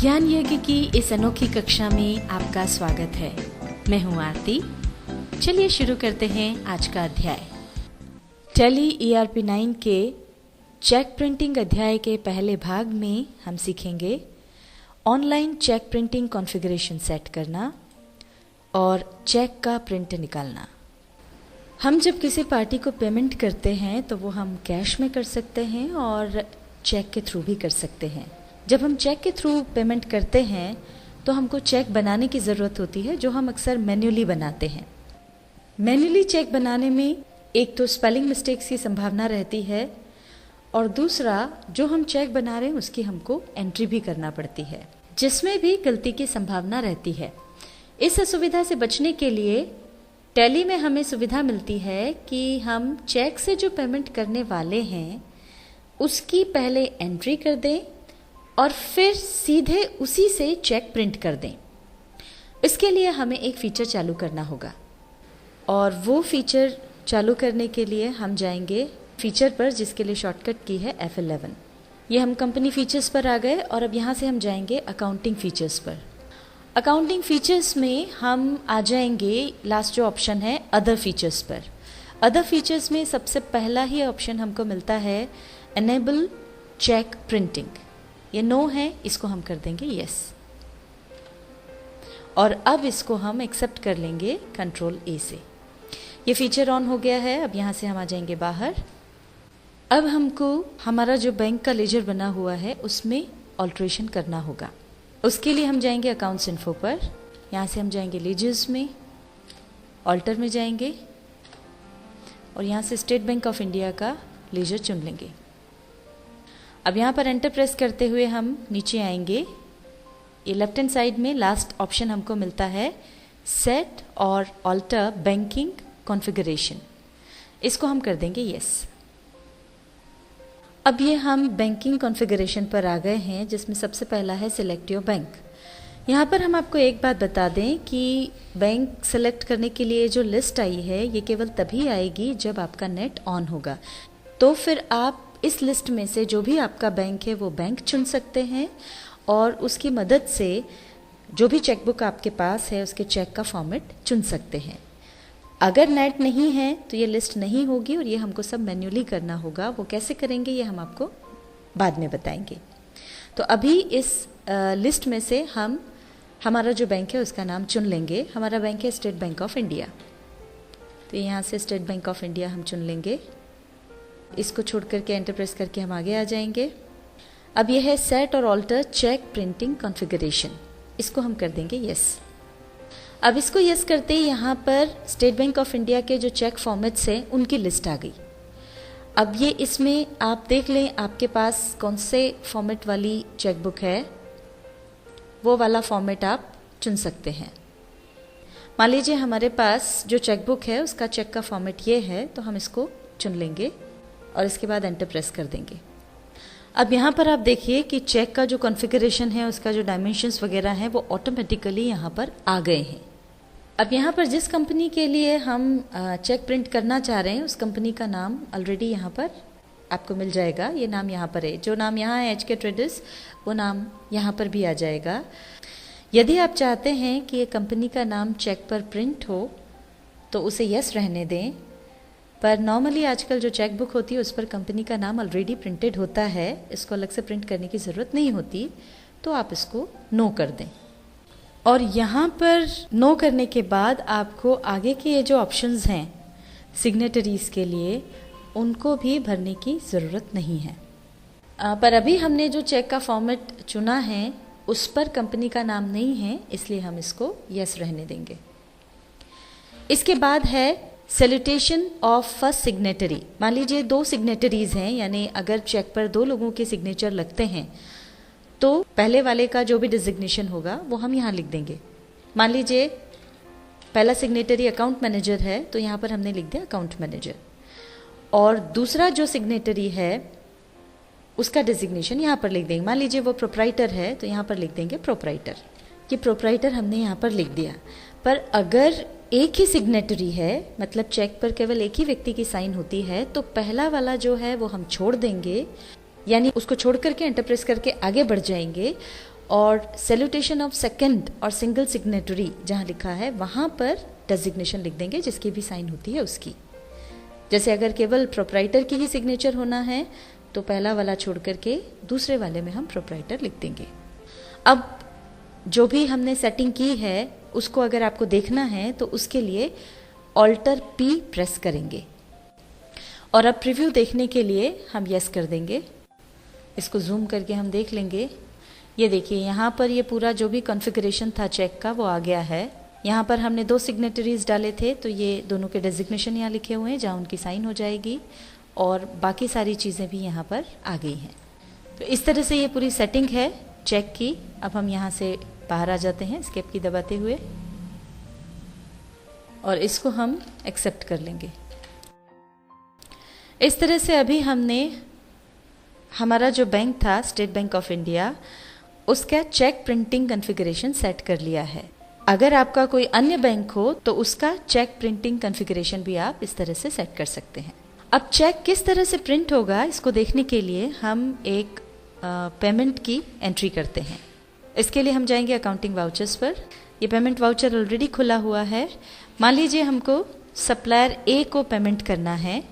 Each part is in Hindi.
ज्ञान यज्ञ की इस अनोखी कक्षा में आपका स्वागत है। मैं हूं आरती। चलिए शुरू करते हैं आज का अध्याय। टैली ERP 9 के चेक प्रिंटिंग अध्याय के पहले भाग में हम सीखेंगे online cheque printing configuration set करना और चेक का प्रिंट निकालना। हम जब किसी पार्टी को पेमेंट करते हैं तो वो हम कैश में कर सकते हैं और चेक के थ्रू भी कर सकते हैं। जब हम चेक के थ्रू पेमेंट करते हैं तो हमको चेक बनाने की ज़रूरत होती है, जो हम अक्सर मैन्युअली बनाते हैं। मैन्युअली चेक बनाने में एक तो स्पेलिंग मिस्टेक्स की संभावना रहती है और दूसरा जो हम चेक बना रहे हैं उसकी हमको एंट्री भी करना पड़ती है, जिसमें भी गलती की संभावना रहती है। इस असुविधा से बचने के लिए टैली में हमें सुविधा मिलती है कि हम चेक से जो पेमेंट करने वाले हैं उसकी पहले एंट्री कर दें और फिर सीधे उसी से चेक प्रिंट कर दें। इसके लिए हमें एक फ़ीचर चालू करना होगा और वो फीचर चालू करने के लिए हम जाएंगे फीचर पर, जिसके लिए शॉर्टकट की है F11। ये हम कंपनी फीचर्स पर आ गए और अब यहाँ से हम जाएंगे अकाउंटिंग फीचर्स पर। अकाउंटिंग फीचर्स में हम आ जाएंगे, लास्ट जो ऑप्शन है अदर फीचर्स पर। अदर फीचर्स में सबसे पहला ही ऑप्शन हमको मिलता है एनेबल चेक प्रिंटिंग। ये नो है, इसको हम कर देंगे यस और अब इसको हम एक्सेप्ट कर लेंगे कंट्रोल A से। ये फीचर ऑन हो गया है। अब यहाँ से हम आ जाएंगे बाहर। अब हमको हमारा जो बैंक का लेजर बना हुआ है उसमें ऑल्ट्रेशन करना होगा। उसके लिए हम जाएंगे अकाउंट्स इन्फो पर। यहाँ से हम जाएंगे लेजर्स में, ऑल्टर में जाएंगे और यहाँ से स्टेट बैंक ऑफ इंडिया का लेजर चुन लेंगे। अब यहाँ पर एंटर प्रेस करते हुए हम नीचे आएंगे। ये लेफ्ट हैंड साइड में लास्ट ऑप्शन हमको मिलता है सेट और ऑल्टर बैंकिंग कॉन्फ़िगरेशन। इसको हम कर देंगे यस। अब ये हम बैंकिंग कॉन्फ़िगरेशन पर आ गए हैं, जिसमें सबसे पहला है सिलेक्ट योर बैंक। यहाँ पर हम आपको एक बात बता दें कि बैंक सेलेक्ट करने के लिए जो लिस्ट आई है ये केवल तभी आएगी जब आपका नेट ऑन होगा। तो फिर आप इस लिस्ट में से जो भी आपका बैंक है वो बैंक चुन सकते हैं और उसकी मदद से जो भी चेकबुक आपके पास है उसके चेक का फॉर्मेट चुन सकते हैं। अगर नेट नहीं है तो ये लिस्ट नहीं होगी और ये हमको सब मैन्युअली करना होगा। वो कैसे करेंगे ये हम आपको बाद में बताएंगे। तो अभी इस लिस्ट में से हम हमारा जो बैंक है उसका नाम चुन लेंगे। हमारा बैंक है स्टेट बैंक ऑफ इंडिया, तो यहाँ से स्टेट बैंक ऑफ इंडिया हम चुन लेंगे। इसको छोड़ करके एंटर प्रेस करके हम आगे आ जाएंगे। अब यह है सेट और ऑल्टर चेक प्रिंटिंग कॉन्फ़िगरेशन। इसको हम कर देंगे यस। अब इसको यस करते ही यहाँ पर स्टेट बैंक ऑफ इंडिया के जो चेक फॉर्मेट्स हैं उनकी लिस्ट आ गई। अब ये इसमें आप देख लें आपके पास कौन से फॉर्मेट वाली चेकबुक है, वो वाला फॉर्मेट आप चुन सकते हैं। मान लीजिए हमारे पास जो चेकबुक है उसका चेक का फॉर्मेट ये है, तो हम इसको चुन लेंगे और इसके बाद एंटर प्रेस कर देंगे। अब यहाँ पर आप देखिए कि चेक का जो कॉन्फ़िगरेशन है उसका जो डायमेंशंस वगैरह हैं वो ऑटोमेटिकली यहाँ पर आ गए हैं। अब यहाँ पर जिस कंपनी के लिए हम चेक प्रिंट करना चाह रहे हैं उस कंपनी का नाम ऑलरेडी यहाँ पर आपको मिल जाएगा। ये नाम यहाँ पर है, जो नाम यहाँ है HK ट्रेडर्स, वो नाम यहाँ पर भी आ जाएगा। यदि आप चाहते हैं कि ये कंपनी का नाम चेक पर प्रिंट हो तो उसे यस रहने दें, पर नॉर्मली आजकल जो चेक बुक होती है उस पर कंपनी का नाम ऑलरेडी प्रिंटेड होता है, इसको अलग से प्रिंट करने की ज़रूरत नहीं होती, तो आप इसको नो कर दें। और यहाँ पर नो करने के बाद आपको आगे के ये जो ऑप्शंस हैं सिग्नेटरीज़ के लिए, उनको भी भरने की ज़रूरत नहीं है। पर अभी हमने जो चेक का फॉर्मेट चुना है उस पर कंपनी का नाम नहीं है, इसलिए हम इसको यस रहने देंगे। इसके बाद है सैल्यूटेशन ऑफ फर्स्ट सिग्नेटरी। मान लीजिए 2 सिग्नेटरीज हैं, यानी अगर चेक पर 2 लोगों के सिग्नेचर लगते हैं तो पहले वाले का जो भी डिजिग्नेशन होगा वो हम यहाँ लिख देंगे। मान लीजिए पहला सिग्नेटरी अकाउंट मैनेजर है तो यहाँ पर हमने लिख दिया अकाउंट मैनेजर, और दूसरा जो सिग्नेटरी है उसका डिजिग्नेशन यहाँ पर लिख देंगे। मान लीजिए वो प्रोप्राइटर है तो यहाँ पर लिख देंगे प्रोप्राइटर। ये प्रोप्राइटर हमने यहाँ पर लिख दिया। पर अगर एक ही सिग्नेटरी है, मतलब चेक पर केवल एक ही व्यक्ति की साइन होती है, तो पहला वाला जो है वो हम छोड़ देंगे, यानी उसको छोड़ करके एंटर प्रेस करके आगे बढ़ जाएंगे और सैल्यूटेशन ऑफ सेकंड और सिंगल सिग्नेटरी जहाँ लिखा है वहाँ पर डेजिग्नेशन लिख देंगे जिसकी भी साइन होती है उसकी। जैसे अगर केवल प्रोप्राइटर की ही सिग्नेचर होना है तो पहला वाला छोड़ करके दूसरे वाले में हम प्रोप्राइटर लिख देंगे। अब जो भी हमने सेटिंग की है उसको अगर आपको देखना है तो उसके लिए ऑल्टर P प्रेस करेंगे और अब प्रीव्यू देखने के लिए हम यस कर देंगे। इसको जूम करके हम देख लेंगे। ये देखिए यहाँ पर ये पूरा जो भी कॉन्फ़िगरेशन था चेक का वो आ गया है। यहाँ पर हमने 2 सिग्नेटरीज डाले थे तो ये दोनों के डेजिग्नेशन यहाँ लिखे हुए हैं जहाँ उनकी साइन हो जाएगी और बाकी सारी चीज़ें भी यहाँ पर आ गई हैं। तो इस तरह से ये पूरी सेटिंग है चेक की। अब हम यहाँ से बाहर आ जाते हैं एस्केप की दबाते हुए और इसको हम एक्सेप्ट कर लेंगे। इस तरह से अभी हमने हमारा जो बैंक था स्टेट बैंक ऑफ इंडिया उसका चेक प्रिंटिंग कॉन्फ़िगरेशन सेट कर लिया है। अगर आपका कोई अन्य बैंक हो तो उसका चेक प्रिंटिंग कॉन्फ़िगरेशन भी आप इस तरह से सेट कर सकते हैं। अब चेक किस तरह से प्रिंट होगा इसको देखने के लिए हम एक पेमेंट की एंट्री करते हैं। इसके लिए हम जाएंगे अकाउंटिंग वाउचर्स पर। ये पेमेंट वाउचर ऑलरेडी खुला हुआ है। मान लीजिए हमको सप्लायर ए को पेमेंट करना है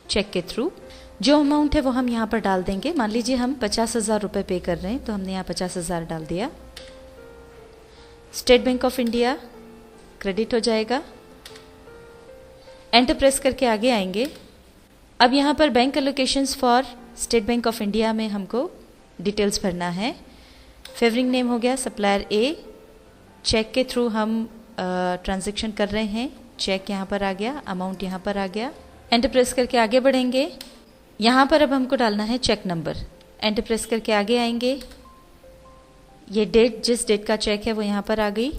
चेक के थ्रू। जो अमाउंट है वो हम यहाँ पर डाल देंगे। मान लीजिए हम 50,000 रुपये पे कर रहे हैं तो हमने यहाँ 50,000 डाल दिया। State bank of India credit हो जाएगा। एंटर प्रेस करके आगे आएंगे। अब यहाँ पर bank allocations for state bank of India में हमको डिटेल्स भरना है। फेवरिंग नेम हो गया सप्लायर ए। चेक के थ्रू हम ट्रांजैक्शन कर रहे हैं। चेक यहाँ पर आ गया, अमाउंट यहाँ पर आ गया। एंटर प्रेस करके आगे बढ़ेंगे। यहाँ पर अब हमको डालना है चेक नंबर। एंटर प्रेस करके आगे आएंगे। ये डेट जिस डेट का चेक है वो यहाँ पर आ गई।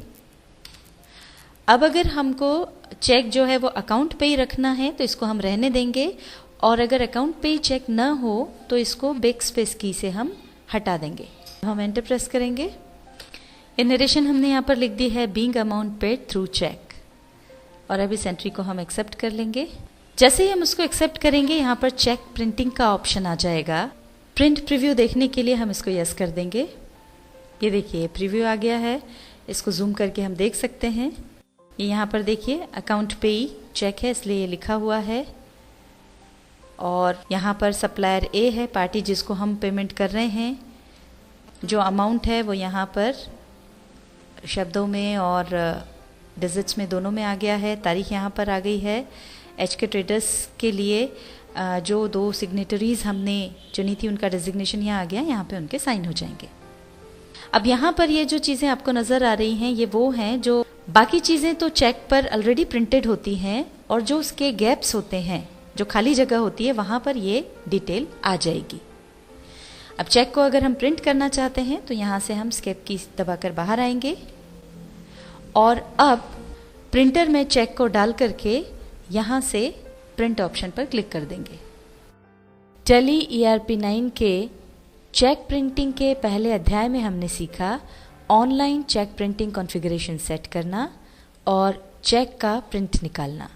अब अगर हमको चेक जो है वो अकाउंट पे ही रखना है तो इसको हम रहने देंगे और अगर अकाउंट पे ही चेक ना हो तो इसको बैक स्पेस की से हम हटा देंगे। हम एंटर प्रेस करेंगे। ये नरेशन हमने यहाँ पर लिख दी है being amount paid through cheque और अब इस एंट्री को हम एक्सेप्ट कर लेंगे। जैसे ही हम उसको एक्सेप्ट करेंगे यहाँ पर चेक प्रिंटिंग का ऑप्शन आ जाएगा। प्रिंट प्रीव्यू देखने के लिए हम इसको यस कर देंगे। ये देखिए प्रीव्यू आ गया है। इसको जूम करके हम देख सकते हैं। ये यहाँ पर देखिए अकाउंट पे ही चेक है इसलिए ये लिखा हुआ है और यहाँ पर सप्लायर ए है पार्टी जिसको हम पेमेंट कर रहे हैं। जो अमाउंट है वो यहाँ पर शब्दों में और डिजिट्स में दोनों में आ गया है। तारीख यहाँ पर आ गई है। HK ट्रेडर्स के लिए जो 2 सिग्नेटरीज हमने चुनी थी उनका डेजिग्नेशन यहाँ आ गया। यहाँ पे उनके साइन हो जाएंगे। अब यहाँ पर ये जो चीज़ें आपको नज़र आ रही हैं ये वो हैं जो बाकी चीज़ें तो चेक पर ऑलरेडी प्रिंटेड होती हैं और जो उसके गैप्स होते हैं जो खाली जगह होती है वहाँ पर ये डिटेल आ जाएगी। अब चेक को अगर हम प्रिंट करना चाहते हैं तो यहाँ से हम एस्केप की दबाकर बाहर आएंगे और अब प्रिंटर में चेक को डाल करके यहाँ से प्रिंट ऑप्शन पर क्लिक कर देंगे। टैली ERP9 के चेक प्रिंटिंग के पहले अध्याय में हमने सीखा online cheque printing configuration set करना और चेक का प्रिंट निकालना।